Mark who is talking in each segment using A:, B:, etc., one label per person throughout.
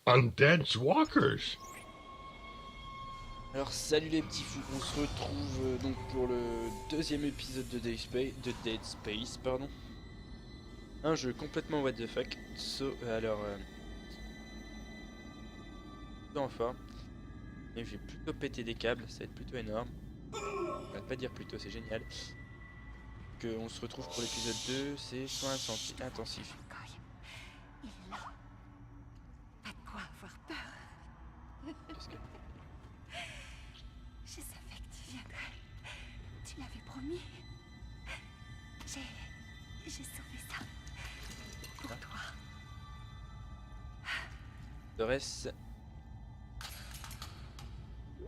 A: Undead Walkers.
B: Alors salut les petits fous, on se retrouve donc pour le deuxième épisode de Dead Space, pardon. Un jeu complètement what the fuck. Plutôt en forme. Et j'ai plutôt pété des câbles, ça va être plutôt énorme. On va pas dire plutôt, c'est génial. Que on se retrouve pour l'épisode 2, c'est soins intensifs.
C: Il est là. Pas de quoi avoir peur.
B: Qu'est-ce que...
C: Je savais que tu viendrais. Tu l'avais promis. J'ai sauvé ça. Pour toi.
B: Torres.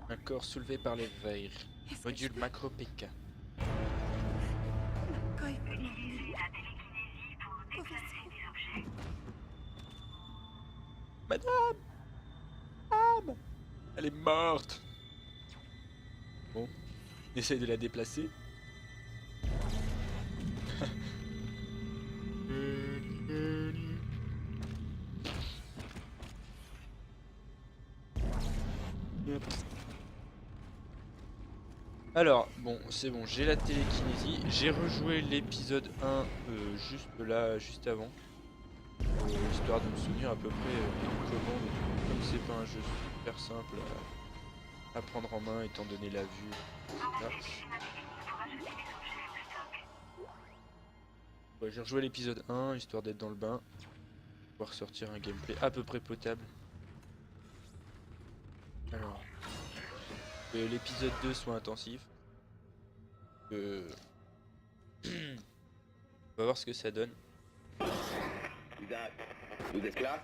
B: Un corps soulevé par les vaires.
C: Est-ce que
B: Module
C: je peux-
B: macro PK.
C: McCoy peut m'emmener
D: Utilisez la télékinésie pour
C: au
D: déplacer
C: vaisseau.
D: des objets.
B: Madame! Madame! Elle est morte! Bon, essaye de la déplacer. Alors, bon, c'est bon, j'ai la télékinésie. J'ai rejoué l'épisode 1 juste là, juste avant. Histoire de me souvenir à peu près comment, mais comme c'est pas un jeu super simple à prendre en main étant donné la vue, etc.
D: Pour ajouter des objets au stock.
B: Ouais, j'ai rejoué l'épisode 1 histoire d'être dans le bain, pouvoir sortir un gameplay à peu près potable. Alors, que l'épisode 2 soit intensif. On va voir ce que ça donne.
E: Isaac, vous êtes là?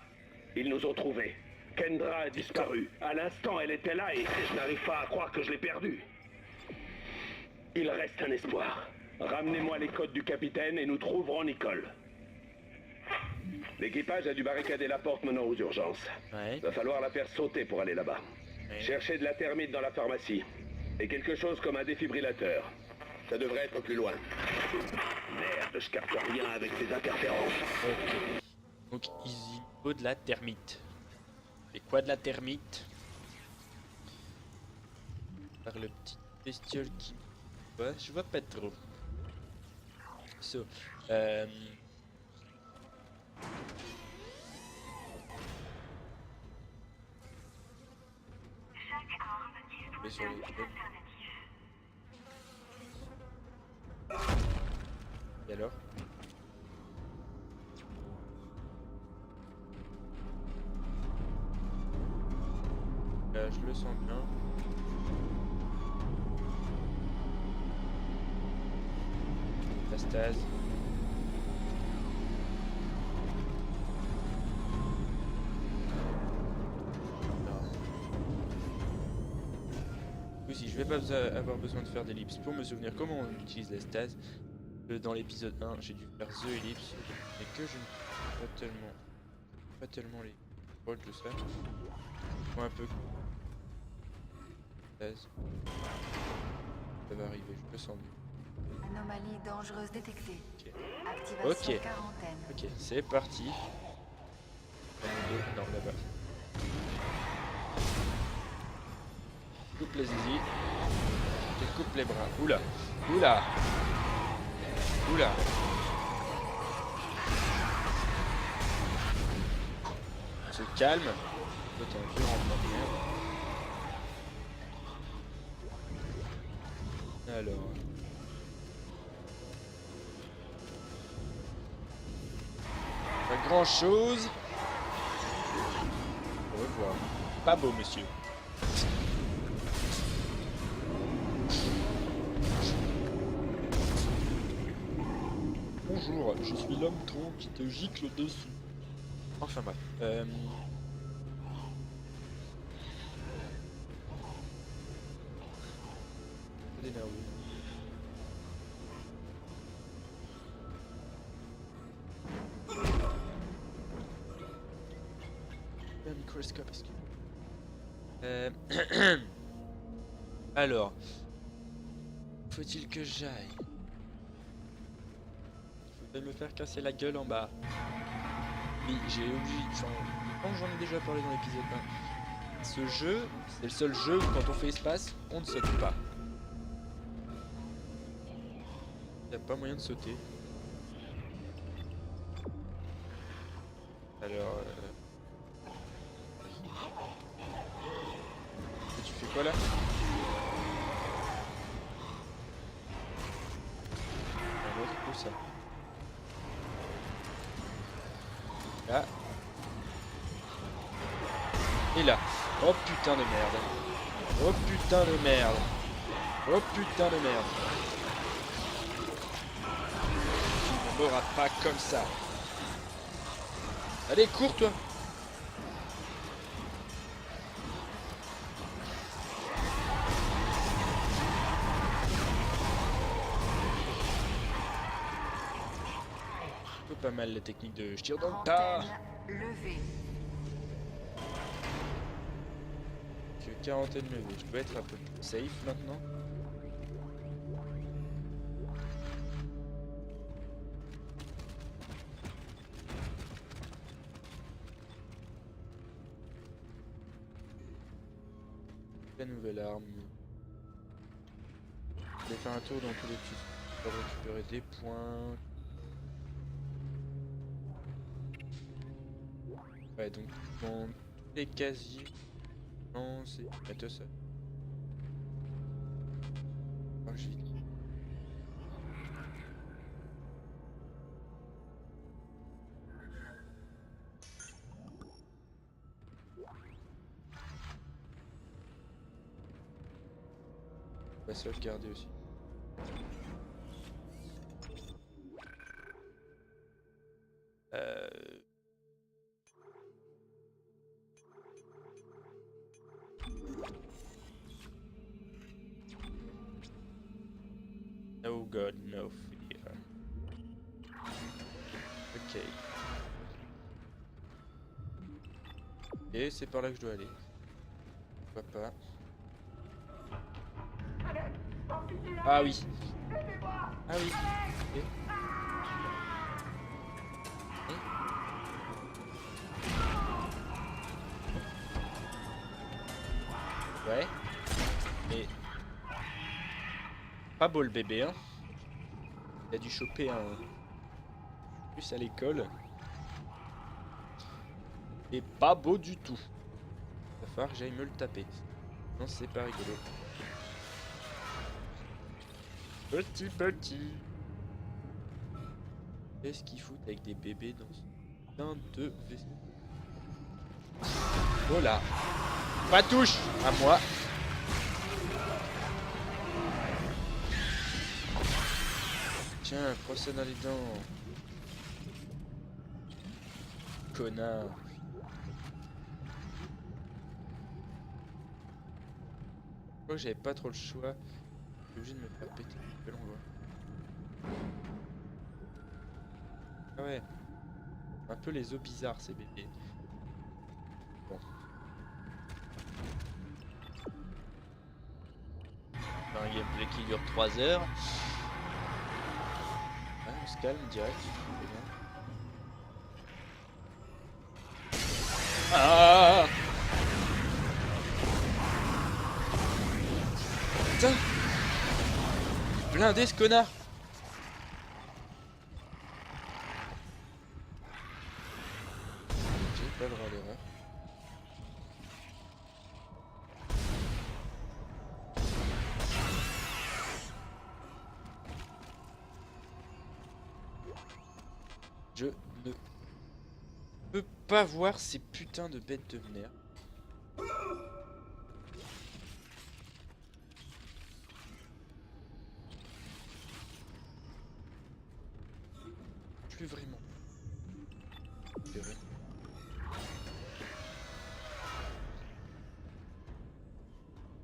E: Ils nous ont trouvés. Kendra a disparu. À l'instant, elle était là et je n'arrive pas à croire que je l'ai perdue. Il reste un espoir. Ramenez-moi les codes du capitaine et nous trouverons Nicole. L'équipage a dû barricader la porte menant aux urgences.
B: Ouais.
E: Va falloir la faire sauter pour aller là-bas.
B: Ouais.
E: Cherchez de la thermite dans la pharmacie. Et quelque chose comme un défibrillateur. Ça devrait être plus loin. Merde, je capte rien avec ces interférences.
B: Ok. Donc easy, faut de la thermite. Et quoi de la thermite? Par le petit bestiole qui... Ouais, je vois pas trop. So,
D: Chaque arme
B: Mais
D: dispose
B: sur
D: d'un
B: les-
D: kit alternatif.
B: et alors? Là, je le sens bien. La stase. Aussi, je vais pas avoir besoin de faire d'ellipse pour me souvenir comment on utilise la stase. Dans l'épisode 1, j'ai dû faire The Ellipse, mais que je ne sais pas tellement les rôles de ça. Ou un peu. Stase. Ça va arriver, je me sens bien.
C: Anomalie dangereuse détectée.
B: Ok.
C: Activation
B: Ok.
C: quarantaine.
B: Ok, c'est parti. Non, là-bas. Coupe les zizi. Et coupe les bras. Oula. Oula. Oula. On se calme. Toi, t'es un vieux renfort de merde. Alors. Pas grand chose. Au revoir. Pas beau, monsieur. Bonjour, je suis l'homme tronc qui te gicle dessus. Enfin bref. Énervé. Un microscope, est-ce que... Alors, faut-il que j'aille? Il faudrait me faire casser la gueule en bas. Oui, j'ai obligé. Enfin, Comme j'en ai déjà parlé dans l'épisode 1. Ce jeu, c'est le seul jeu où quand on fait espace, on ne saute pas. Il n'y a pas moyen de sauter. Alors... Tu fais quoi là? Un autre coup ça. Là. Et là. Oh putain de merde. Oh putain de merde. Oh putain de merde. Tu ne m'auras pas comme ça. Allez, cours toi. Pas mal la technique de je tire dans le tas.
C: Levée.
B: Quarantaine levée. Je peux être un peu plus safe maintenant. La nouvelle arme. Je vais faire un tour dans tous les petits pour récupérer des points. Ouais, donc dans tous les casiers. Non, c'est pas ça. Oh, j'ai dit. On va sauvegarder aussi. No God, no fear. Ok. Et c'est par là que je dois aller. Pourquoi pas. Ah oui. Ah oui. Ok. Ouais. Et... Pas beau le bébé, hein. Il a dû choper un... plus à l'école. Et pas beau du tout. Il va falloir que j'aille me le taper. Non, c'est pas rigolo. Petit. Qu'est-ce qu'ils foutent avec des bébés dans ce putain de vaisseau? Voilà. Pas touche à moi. Tiens, procès dans les dents. Connard. Je crois que j'avais pas trop le choix. J'étais obligé de me faire péter la gueule, on voit. Ah ouais. Un peu les os bizarres ces bébés. Bon. Un gameplay qui dure 3 heures. Ouais, on se calme direct. C'est bien. Ah! Putain! Blindé ce connard! J'ai pas le droit à l'erreur. Je ne peux pas voir ces putains de bêtes de merde. Plus vraiment. C'est vrai.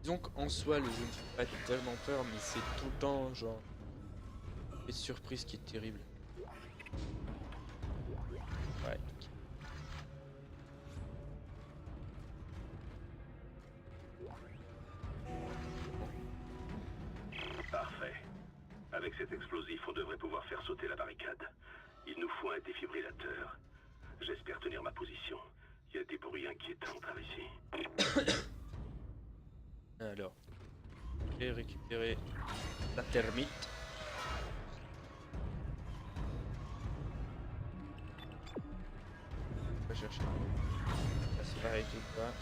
B: Donc en soi le jeu ne fait pas tellement peur, mais c'est tout le temps genre une surprise qui est terrible. Ouais.
E: Parfait. Avec cet explosif, on devrait pouvoir faire sauter la barricade. Il nous faut un défibrillateur. J'espère tenir ma position. Il y a des bruits inquiétants par ici.
B: Alors, j'ai récupéré la termite. On va chercher. Ça c'est pareil tout pas.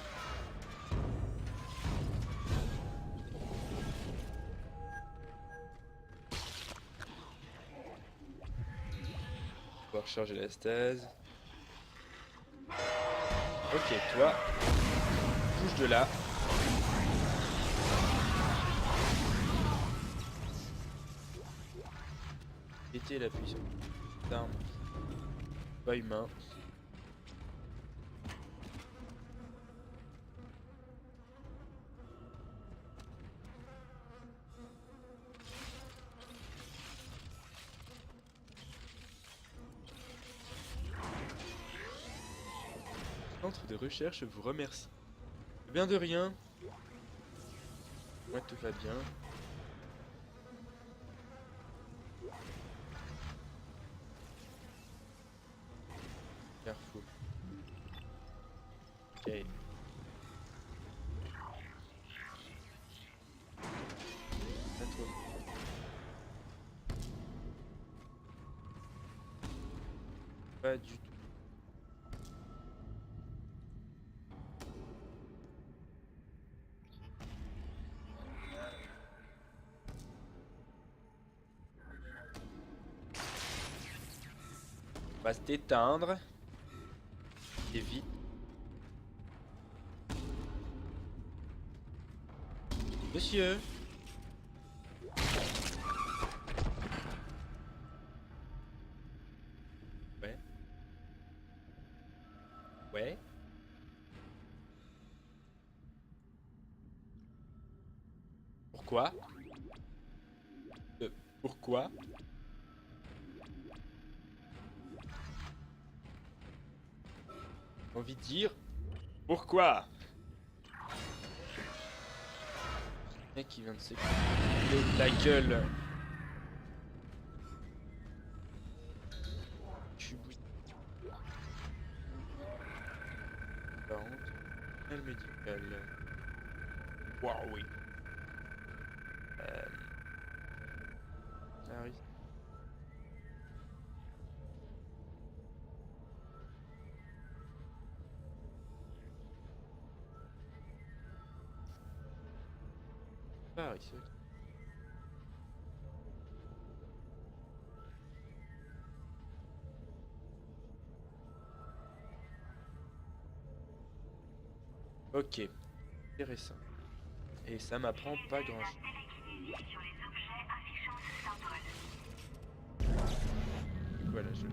B: On va recharger la stase. Ok, toi, bouge de là. Péter la puissance d'armes. Pas humain. Centre de recherche vous remercie. Bien de rien. Moi tout va bien. Carrefour. Ok. À toi. Pas du tout. On va s'éteindre. Et vite. Monsieur. Ouais. Ouais. Pourquoi? Pourquoi? Envie de dire pourquoi? Mec qui vient de s'écouter la gueule. Je suis bouilli. Par contre, elle médicale. Waouh oui. Ah oui. Ah ici. Ok, intéressant. Et ça m'apprend pas grand chose.
D: Télékinésie sur les objets affichant ce symbole.
B: Voilà, je...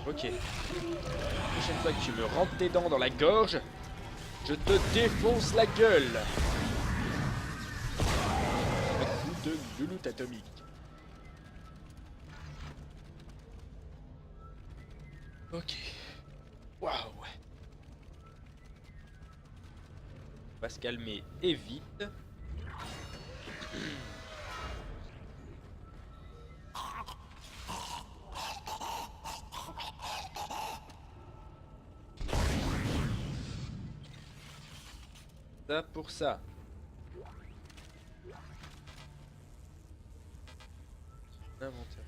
B: Ok. La prochaine fois que tu me rentres tes dents dans la gorge, je te défonce la gueule. Un coup de louloute atomique. Ok. Waouh. On va se calmer et vite. Ça pour ça. Inventaire.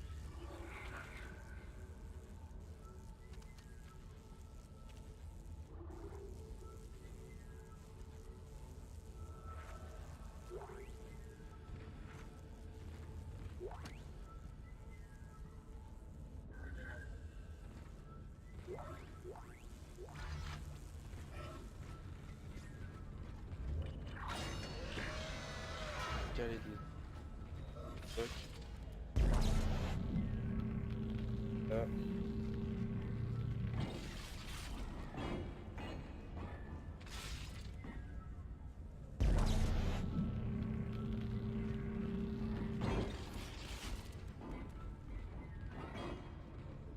B: Caler des stocks. Là.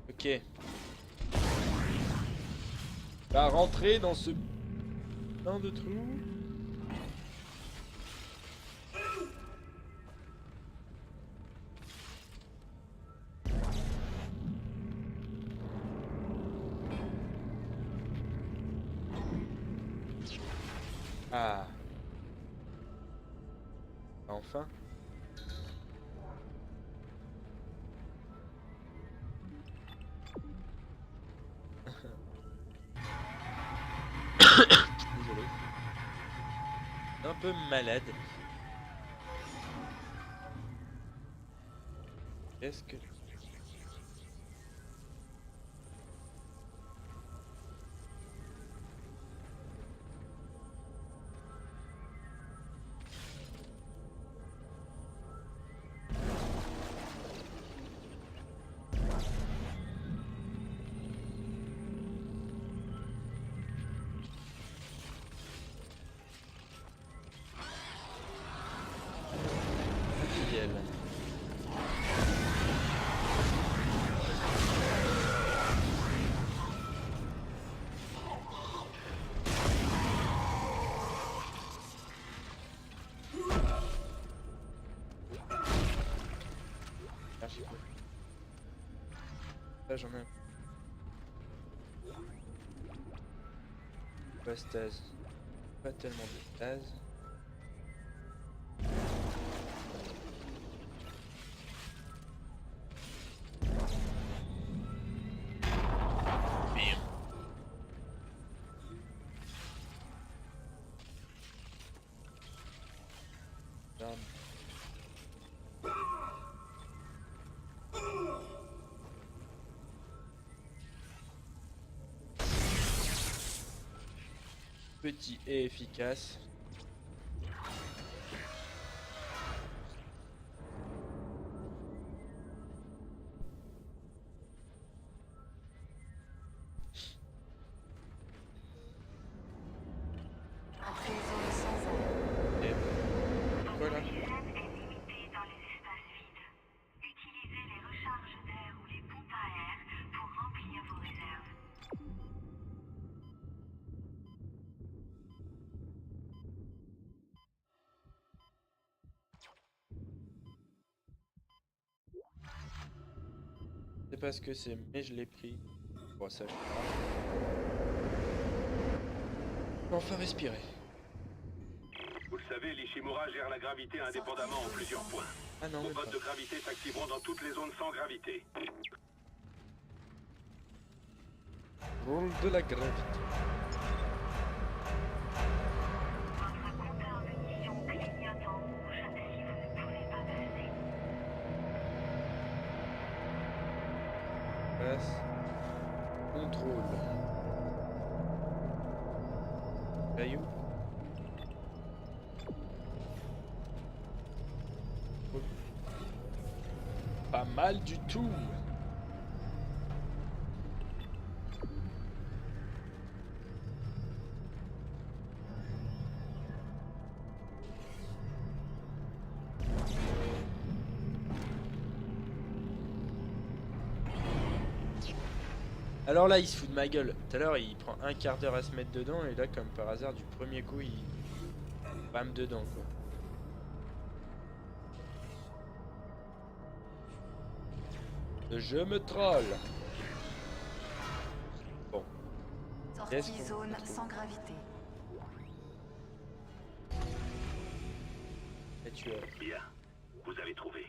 B: Ok. Va rentrer dans ce plein de trous. Ah. Enfin. Désolé. Un peu malade. Qu'est-ce que... Nickel. Ah, je sais pas. Là j'en ai un. Pas stase. Pas tellement de stase. Bim. Bam. Petit et efficace.
C: Entrée zone sans arrêt.
B: Et voilà.
D: L'oxygène est limité dans les espaces vides. Utilisez les recharges d'air ou les pompes à air pour remplir vos réserves.
B: Je sais pas ce que c'est, mais je l'ai pris. Bon, ça, je vais enfin respirer.
F: Vous le savez, l'Ishimura gère la gravité indépendamment en plusieurs points.
B: Ah non,
F: Vos
B: mais
F: bottes
B: pas.
F: de gravité s'activeront dans toutes les zones sans gravité.
B: Rôle de la gravité.
D: Votre compteur de mission clignote en rouge si vous ne pouvez pas passer.
B: Passe. Contrôle. Caillou. Pas mal du tout. Alors là, il se fout de ma gueule. Tout à l'heure, il prend un quart d'heure à se mettre dedans, et là, comme par hasard, du premier coup, il bam dedans, quoi. Je me troll. Bon, Qu'est-ce
C: Sortie
B: qu'on
C: zone
B: retrouve
C: sans gravité.
B: et tueur.
F: Bien, vous avez trouvé.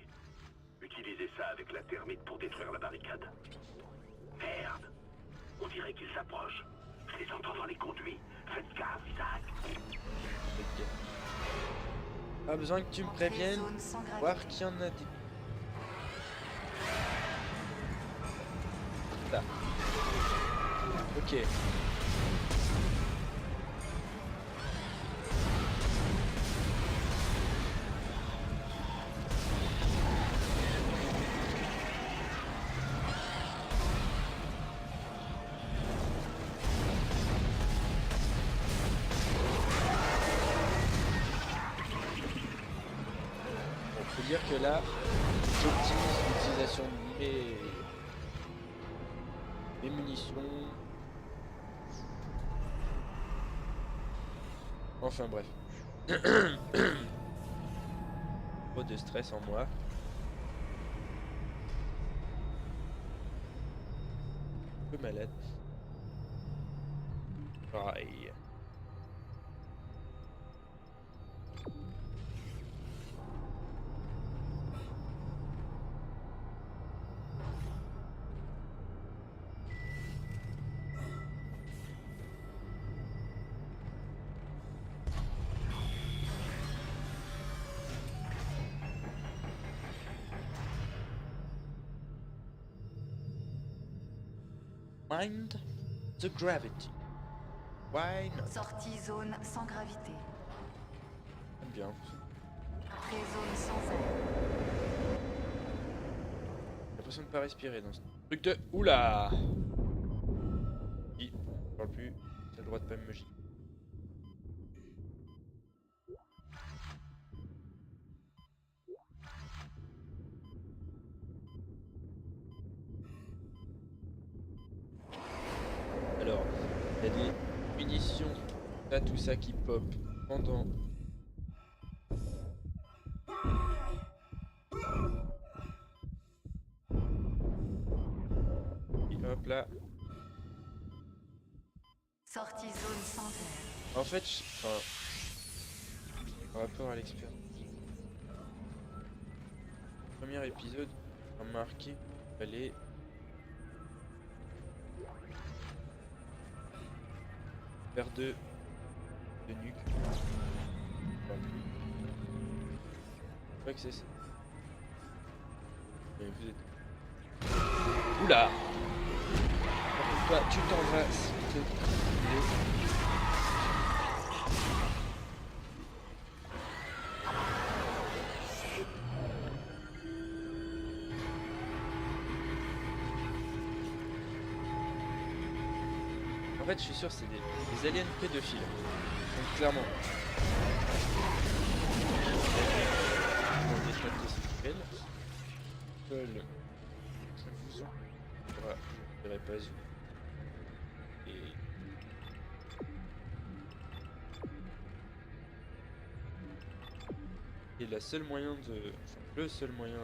F: Utilisez ça avec la thermite pour détruire la barricade. Merde, on dirait qu'ils s'approchent. Je les entends dans les conduits. Faites gaffe, Isaac.
B: Ok. Pas besoin que tu me
C: Entrée
B: préviennes.
C: zone sans gravité.
B: Voir qu'il y en a des. Là. Ok. On peut dire que là, j'optimise l'utilisation de mes munitions. Enfin bref. Trop de stress en moi. Un peu malade. Aïe. Mind the gravity. Why not?
C: Sortie zone sans gravité.
B: J'aime bien.
C: Entrée zone sans air.
B: J'ai l'impression de pas respirer dans ce truc de... Oula. Je parle plus. T'as le droit de pas me gifler. Alors, il y a des munitions, là tout ça qui pop pendant... Et hop là.
C: Sortie zone sans air.
B: En fait, enfin, par rapport à l'expérience. Premier épisode a marqué qu'il fallait faire de nuque. Pas plus. Je crois que c'est ça. Mais vous êtes... Oula! Toi, tu t'en vas, s'il te plaît. En fait, je suis sûr que c'est des aliens pédophiles. Donc clairement. On des chattes de sexuelles. Seul. Voilà, je dirais pas yeux. Et la seule moyen de... Enfin, le seul moyen...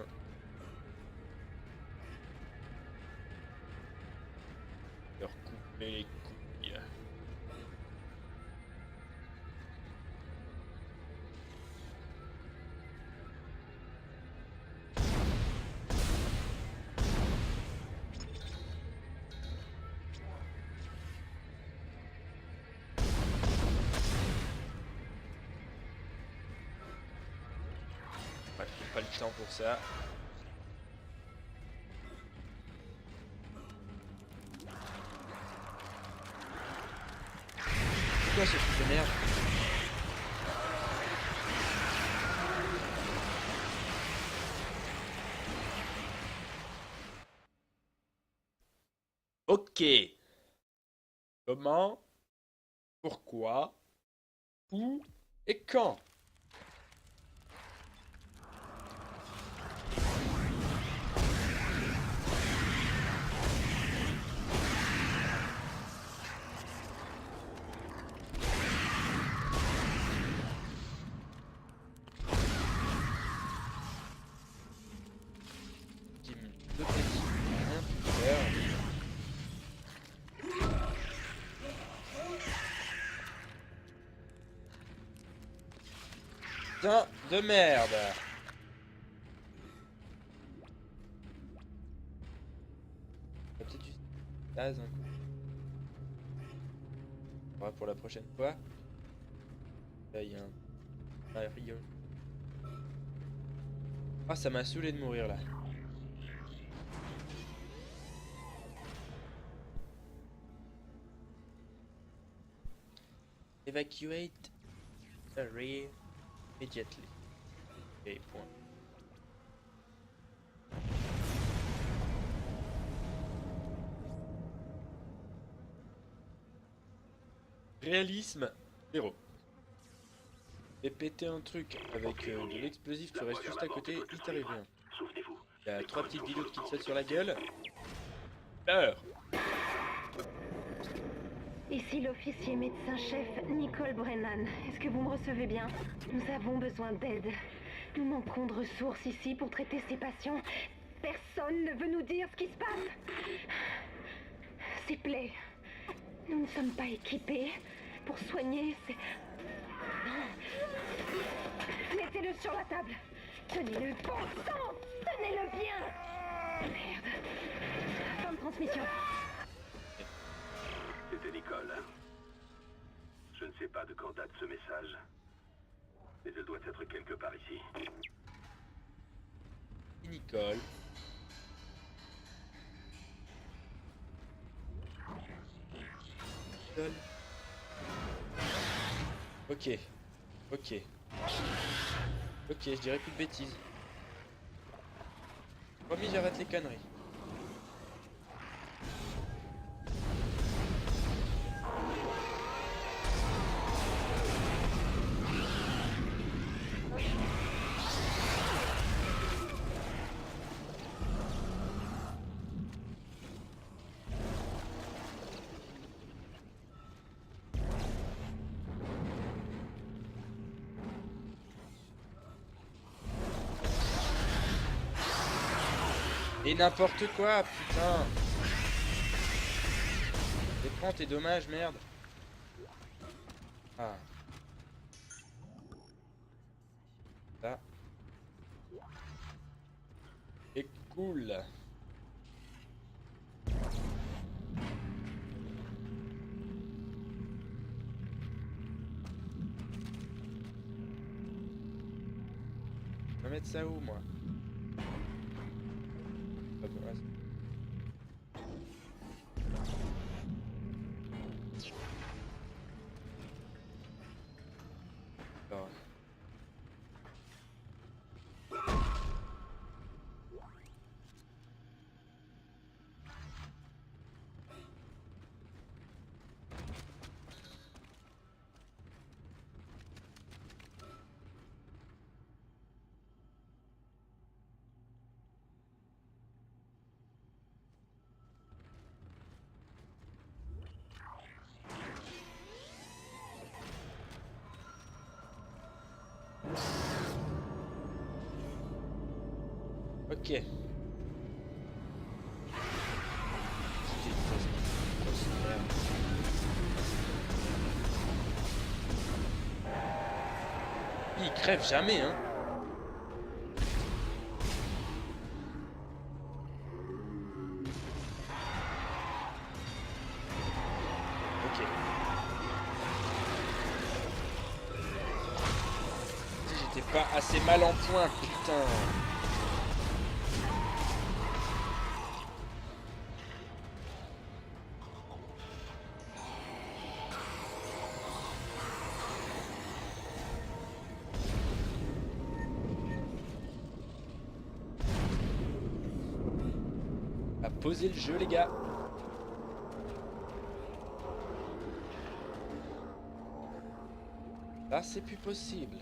B: de leur couper les couilles. Ouais, j'ai pas le temps pour ça. C'est quoi ce truc de merde? Ok. Comment? Pourquoi? Où? Et quand? Deux petits, rien pu faire. Putain de merde. On va peut-être juste gaz un coup. On verra pour la prochaine fois. Là il y a un rayon. Ah, ça m'a saoulé de mourir là. Evacuate the rear immediately. Et point. Réalisme 0. Et péter un truc avec de l'explosif, tu restes juste à côté, il t'arrive rien.
F: Souvenez-vous.
B: Il y a 3 petites vidéos qui te sautent sur la gueule. Peur.
C: Ici l'officier médecin-chef Nicole Brennan. Est-ce que vous me recevez bien? Nous avons besoin d'aide. Nous manquons de ressources ici pour traiter ces patients. Personne ne veut nous dire ce qui se passe. Ces plaies. Nous ne sommes pas équipés pour soigner ces... Mettez-le sur la table. Tenez-le, bon sang. Tenez-le bien. Merde. Fin de transmission.
F: C'était Nicole. Je ne sais pas de quand date ce message, mais elle doit être quelque part ici.
B: Nicole. Ok. Ok. Ok, je dirais plus de bêtises. Promis, j'arrête les conneries. Et n'importe quoi, putain. Et prends tes dommages, merde. Ah. Ça. C'est cool. Je vais mettre ça où, moi? Alors. Ok. Il crève jamais, hein. Ok. Si j'étais pas assez mal en point, putain. Posez le jeu, les gars. Là, c'est plus possible.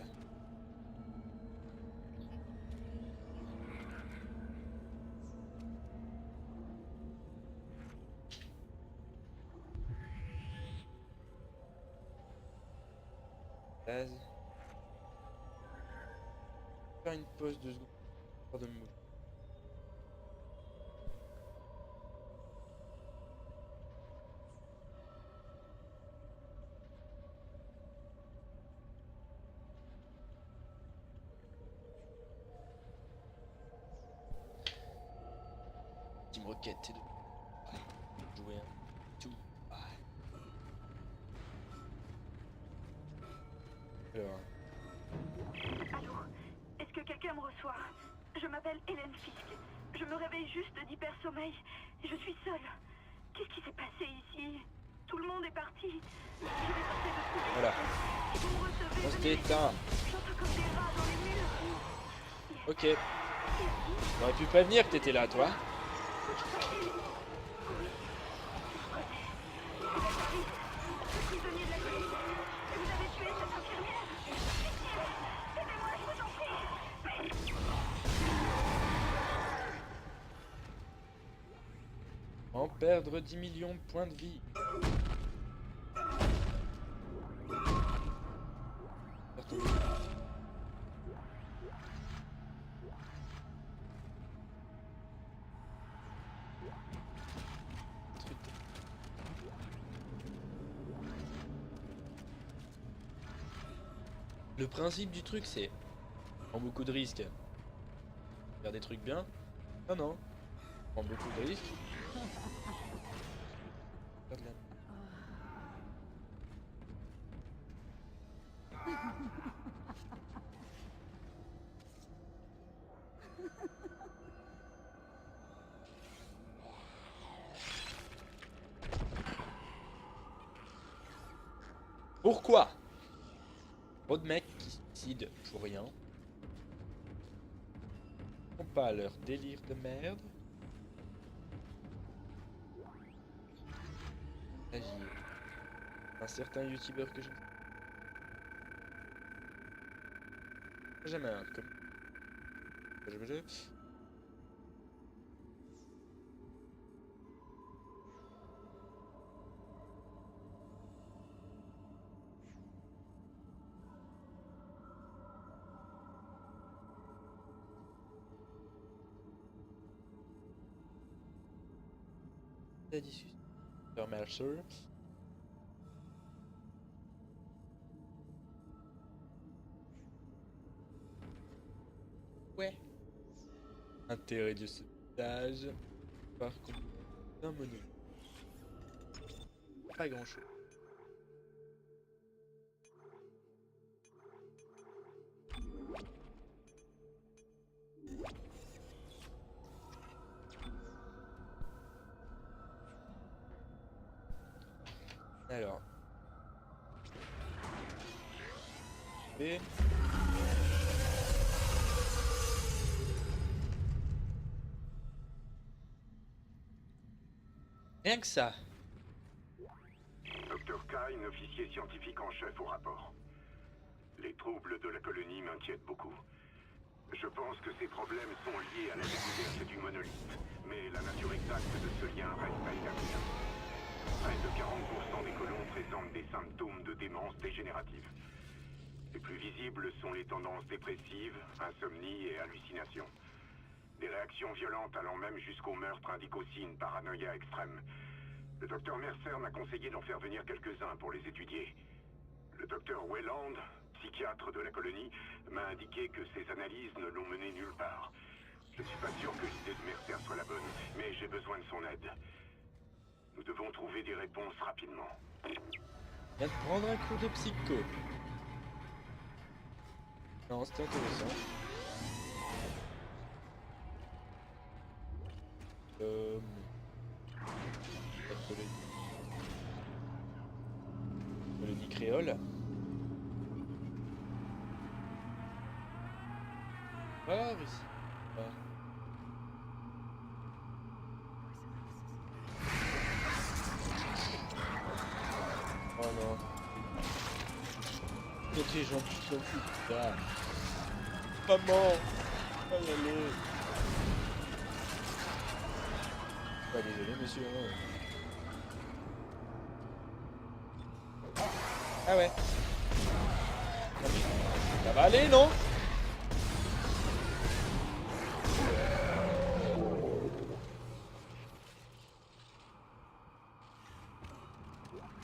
B: Faire une pause de secondes. De me moucher. Team Rocket, t'es de... jouer un tout. Alors...
D: Allô? Est-ce que quelqu'un me reçoit? Je m'appelle Hélène Fisk. Je me réveille juste d'hypersommeil. Je suis seule. Qu'est-ce qui s'est passé ici? Tout le monde est parti. Je vais tenter de trouver.
B: Voilà.
D: Si vous me recevez,
B: On se
D: venez.
B: détend.
D: J'entends comme des rats dans les murs.
B: Ok. T'aurais pu prévenir que t'étais là, toi.
D: Prisonnier de la nuit. Vous avez tué cette infirmière. Aidez-moi, je vous en prie.
B: En perdre 10 millions de points de vie. tomber. Truc. Le principe du truc, c'est prends beaucoup de risques. Faire des trucs bien. Ah non. Prends beaucoup de risques. Faire de la- Pourquoi? Trop de mecs qui se suicident pour rien. Ils font pas leur délire de merde. Là, un certain youtubeur que je... Jamais un comme... Je... La discussion. Mercer. Ouais. Intérêt de ce stage. Par contre, un mono. Pas grand chose. Alors. Et... Rien que ça.
F: Dr. Kine, officier scientifique en chef au rapport. Les troubles de la colonie m'inquiètent beaucoup. Je pense que ces problèmes sont liés à la découverte du monolithe, mais la nature exacte de ce lien reste à établir. Près de 40% des colons présentent des symptômes de démence dégénérative. Les plus visibles sont les tendances dépressives, insomnie et hallucinations. Des réactions violentes allant même jusqu'au meurtre indiquent aussi une paranoïa extrême. Le docteur Mercer m'a conseillé d'en faire venir quelques-uns pour les étudier. Le docteur Wayland, psychiatre de la colonie, m'a indiqué que ces analyses ne l'ont mené nulle part. Je ne suis pas sûr que l'idée de Mercer soit la bonne, mais j'ai besoin de son aide. Nous devons trouver des réponses rapidement.
B: Viens de prendre un cours de psycho. Non, c'était intéressant. Colonie créole. Ah, ici. Ah. Oh non. Il y a des gens qui s'en foutent de ça. Maman. Allez, allez. Pas désolé, monsieur. Ah ouais. Ça va aller, non?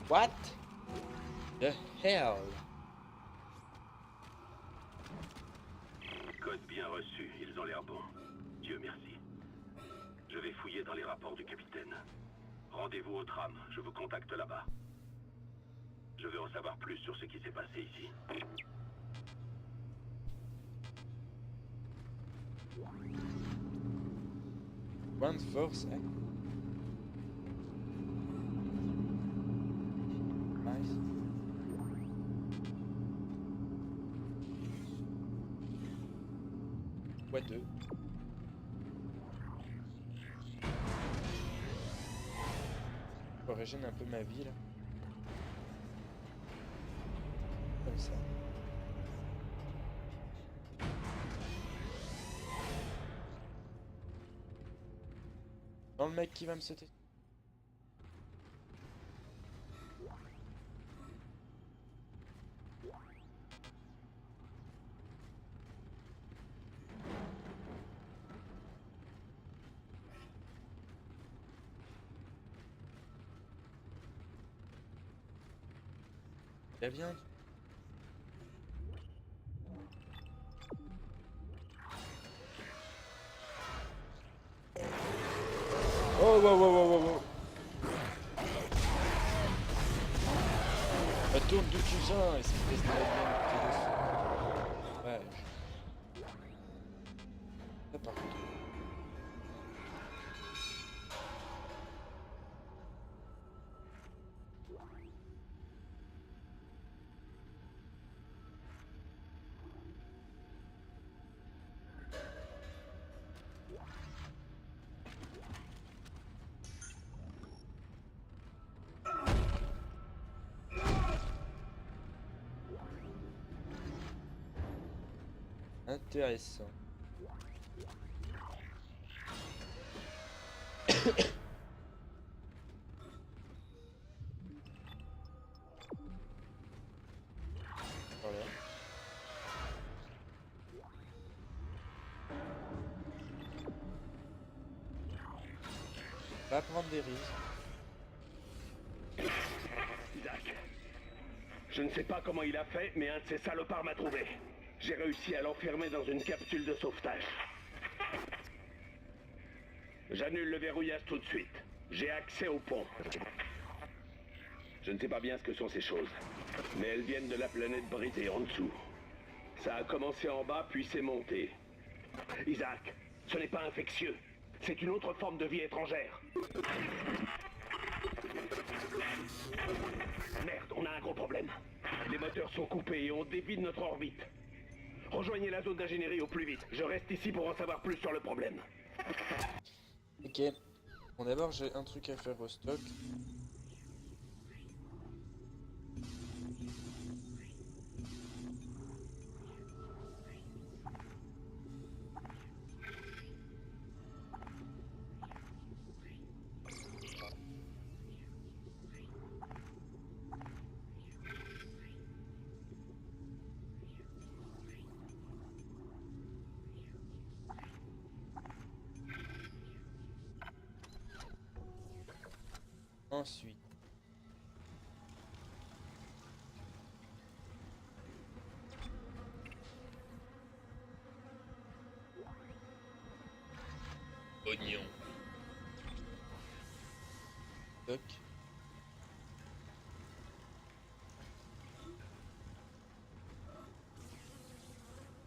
B: What the hell?
F: Code bien reçu, ils ont l'air bons. Dieu merci. Je vais fouiller dans les rapports du capitaine. Rendez-vous au tram, je vous contacte là-bas. Je veux en savoir plus sur ce qui s'est passé ici.
B: One force, hein? Nice. Quoi deux? Je régène un peu ma vie là. Comme ça. Dans le mec qui va me sauter. La viande. Oh, wow, wow, wow, wow, wow. Bah, tourne d'où tu viens, espèce de la viande. Ouais. Ça, par contre. Intéressant. Voilà. Va prendre des risques.
E: Isaac. Je ne sais pas comment il a fait, mais un de ces salopards m'a trouvé. J'ai réussi à l'enfermer dans une capsule de sauvetage. J'annule le verrouillage tout de suite. J'ai accès au pont. Je ne sais pas bien ce que sont ces choses, mais elles viennent de la planète brisée en dessous. Ça a commencé en bas, puis c'est monté. Isaac, ce n'est pas infectieux. C'est une autre forme de vie étrangère. Merde, on a un gros problème. Les moteurs sont coupés et on dévie de notre orbite. Rejoignez la zone d'ingénierie au plus vite. Je reste ici pour en savoir plus sur le problème.
B: Ok. Bon, d'abord, j'ai un truc à faire au stock. Ensuite. Oignon. Toc.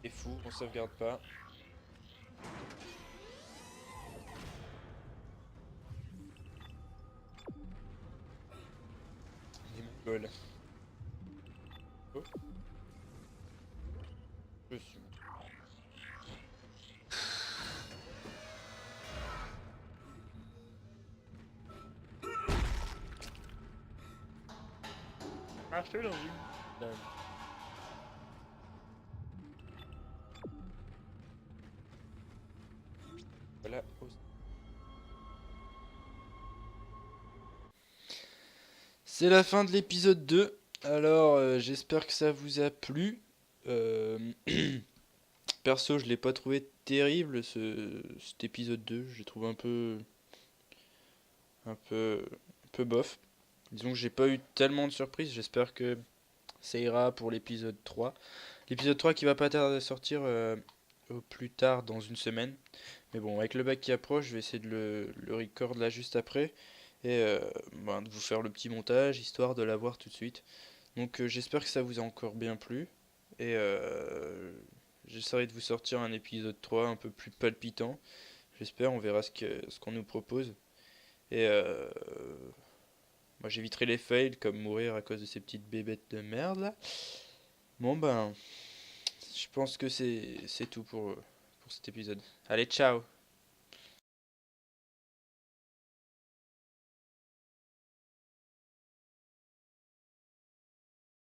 B: C'est fou, on sauvegarde pas. Les mongols. Oh. Je suis. Marcher dans une dame. Voilà. C'est la fin de l'épisode 2. Alors, j'espère que ça vous a plu. Perso, je l'ai pas trouvé terrible cet épisode 2. J'ai trouvé un peu bof. Disons que j'ai pas eu tellement de surprises. J'espère que ça ira pour l'épisode 3. L'épisode 3 qui va pas tarder à sortir au plus tard dans une semaine. Mais bon, avec le bac qui approche, je vais essayer de le record là juste après. Et de vous faire le petit montage, histoire de l'avoir tout de suite. Donc j'espère que ça vous a encore bien plu. Et j'essaierai de vous sortir un épisode 3 un peu plus palpitant. J'espère, on verra ce qu'on nous propose. Et moi j'éviterai les fails comme mourir à cause de ces petites bébêtes de merde là. Bon ben, je pense que c'est tout pour cet épisode. Allez, ciao!